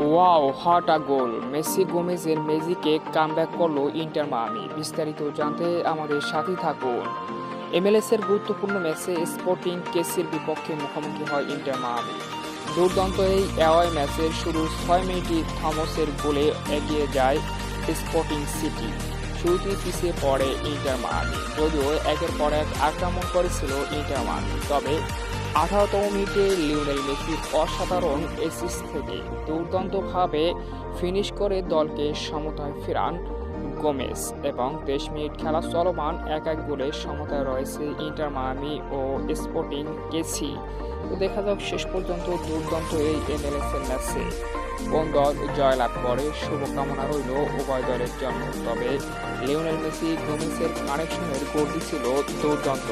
Wow, what a goal! Messi গোমেজের ম্যাজিকে comeback করল ইন্টার মায়ামি। বিস্তারিত জানতে আমাদের সাথেই থাকুন। এমএলএস-এর গুরুত্বপূর্ণ ম্যাচে স্পোর্টিং কেসির বিপক্ষে মুখোমুখি হয় ইন্টার মায়ামি। দুর্দান্ত এই অ্যাওয়ে ম্যাচের শুরু ৬ মিনিটে থমাসের গোলে এগিয়ে যায় স্পোর্টিং সিটি। শুরুতেই পিছিয়ে পড়ে ইন্টার মায়ামি। যদিও একের পর এক আক্রমণ করেছিল ইন্টার মায়ামি, তবে ১৮তম মিনিটে লিওনেল মেসির অসাধারণ অ্যাসিস্ট থেকে দুর্দান্তভাবে ফিনিশ করে দলকে সমতায় ফেরান গোমেজ এবং ২৩ মিনিট খেলা চলমান ১-১ গোলে সমতায় রয়েছে ইন্টার মায়ামি ও স্পোর্টিং কেসি। তো দেখা যাক শেষ পর্যন্ত দুর্দান্ত এই এমএলএস-এর ম্যাচে কোন দল জয়লাভ করে। শুভকামনা রইল উভয় দলের জন্য। তবে লিওনেল মেসি গোমেজের কানেকশনের গোলটি ছিল দুর্দান্ত।